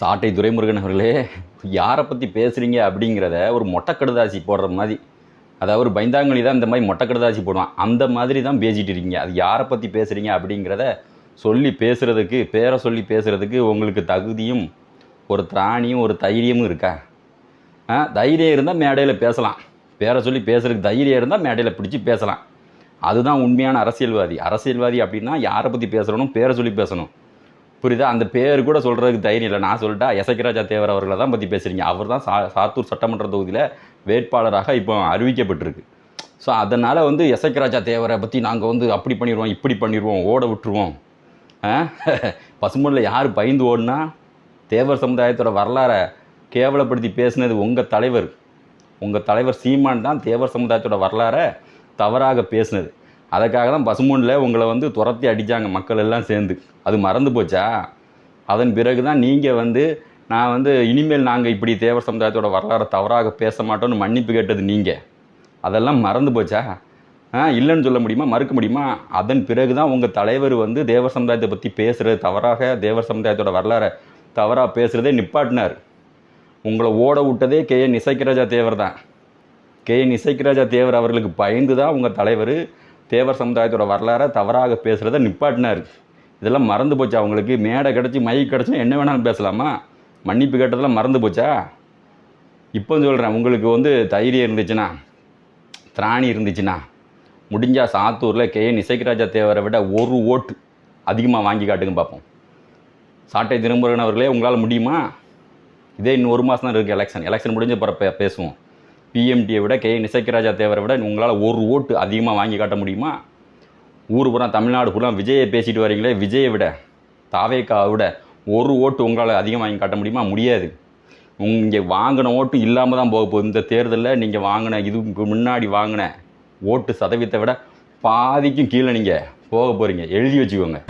சாட்டை துரைமுருகன் அவர்களே, யாரை பற்றி பேசுகிறீங்க அப்படிங்கிறத ஒரு மொட்டை கடுதாசி போடுற மாதிரி, அதாவது ஒரு பைந்தாங்கொழி தான் இந்த மாதிரி மொட்டை கடுதாசி போடுவான், அந்த மாதிரி தான் பேசிகிட்டு இருக்கீங்க. அது யாரை பற்றி பேசுகிறீங்க அப்படிங்கிறத சொல்லி பேசுகிறதுக்கு, பேரை சொல்லி பேசுகிறதுக்கு உங்களுக்கு தகுதியும் ஒரு திராணியும் ஒரு தைரியமும் இருக்கா? தைரியம் இருந்தால் மேடையில் பேசலாம், பேரை சொல்லி பேசுகிறதுக்கு தைரியம் இருந்தால் மேடையில் பிடிச்சி பேசலாம். அதுதான் உண்மையான அரசியல்வாதி. அரசியல்வாதி அப்படின்னா யாரை பற்றி பேசுகிறனும் பேரை சொல்லி பேசணும், புரியுதா? அந்த பேர் கூட சொல்கிறதுக்கு தைரியம் இல்லை. நான் சொல்லிட்டா எசக்கிராஜா தேவர் அவர்களை தான் பற்றி பேசுகிறீங்க. அவர் தான் சாத்தூர் சட்டமன்ற தொகுதியில் வேட்பாளராக இப்போ அறிவிக்கப்பட்டிருக்கு. ஸோ அதனால் எசக்கிராஜா தேவரை பற்றி நாங்கள் அப்படி பண்ணிடுவோம், இப்படி பண்ணிடுவோம், ஓட விட்டுருவோம். பசுமொழியில் யார் பயந்து ஓடுனா, தேவர் சமுதாயத்தோட வரலாறை கேவலப்படுத்தி பேசினது உங்கள் தலைவர் சீமான் தான் தேவர் சமுதாயத்தோட வரலாறை தவறாக பேசினது. அதுக்காக தான் பசுமொழியில் உங்களை துரத்தி அடித்தாங்க மக்கள் எல்லாம் சேர்ந்து. அது மறந்து போச்சா? அதன் பிறகு தான் நீங்கள் நான் இனிமேல் நாங்கள் இப்படி தேவர் சமுதாயத்தோட வரலாறை தவறாக பேச மாட்டோம்னு மன்னிப்பு கேட்டது நீங்கள். அதெல்லாம் மறந்து போச்சா? இல்லைன்னு சொல்ல முடியுமா? மறுக்க முடியுமா? அதன் பிறகு தான் உங்கள் தலைவர் தேவர் சமுதாயத்தை பற்றி பேசுகிறது தவறாக, தேவர் சமுதாயத்தோட வரலாறை தவறாக பேசுகிறதே நிப்பாட்டினார். உங்களை ஓட விட்டதே KN இசக்கிராஜா தேவர் தான். KN இசக்கிராஜா தேவர் அவர்களுக்கு பயந்து தான் உங்கள் தலைவர் தேவர் சமுதாயத்தோட வரலாறை தவறாக பேசுகிறத நிப்பாட்டினார். இதெல்லாம் மறந்து போச்சா அவங்களுக்கு? மேடை கிடச்சி மைக் கிடச்சா என்ன வேணாலும் பேசலாமா? மன்னிப்பு கேட்டதெல்லாம் மறந்து போச்சா? இப்போ சொல்கிறேன், உங்களுக்கு தைரியம் இருந்துச்சுன்னா, திராணி இருந்துச்சுன்னா, முடிஞ்சால் சாத்தூரில் KN இசக்கிராஜா தேவரை விட ஒரு ஓட்டு அதிகமாக வாங்கி காட்டுங்க பார்ப்போம். சாட்டை திருமுருகன் அவர்களே, உங்களால் முடியுமா? இதே இன்னும் 1 மாதம் தான் இருக்குது எலெக்ஷன் முடிஞ்ச பிறகு பேசுவோம். PMTயை விட KN இசக்கிராஜா தேவரை விட உங்களால் ஒரு ஓட்டு அதிகமாக வாங்கி காட்ட முடியுமா? ஊர் பூரா தமிழ்நாடு பூரா விஜயை பேசிட்டு வரீங்களே, விஜயை விட தாவேக்காவை விட ஒரு ஓட்டு உங்களால் அதிகமாக வாங்கி காட்ட முடியுமா? முடியாது. இங்கே வாங்கின ஓட்டு இல்லாமல் தான் போக போகுது. இந்த தேர்தலில் நீங்கள் வாங்கின, இதுக்கு முன்னாடி வாங்கின ஓட்டு சதவீதத்தை விட பாதிக்கும் கீழே நீங்கள் போக போகிறீங்க. எழுதி வச்சுக்கோங்க.